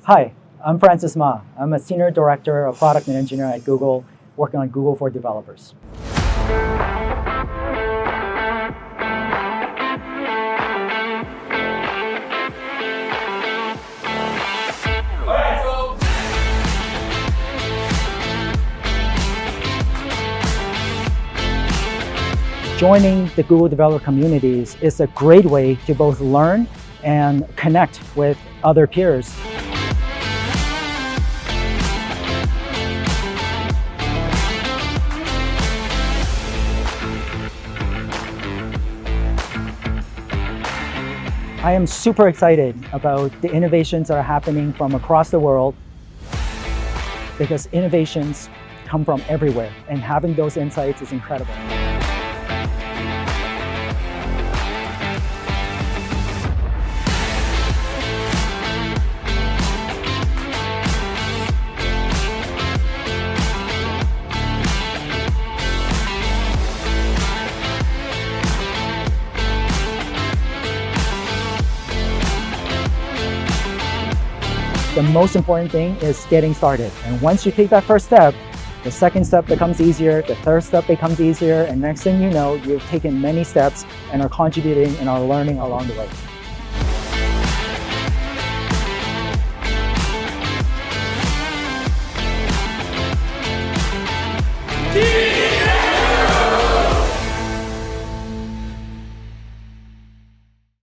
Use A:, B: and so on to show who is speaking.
A: Hi, I'm Francis Ma. I'm a Senior Director of Product and Engineering at Google, working on Google for Developers. Joining the Google developer communities is a great way to both learn and connect with other peers. I am super excited about the innovations that are happening from across the world, because innovations come from everywhere, and having those insights is incredible. The most important thing is getting started. And once you take that first step, the second step becomes easier, the third step becomes easier, and next thing you know, you've taken many steps and are contributing and are learning along the way.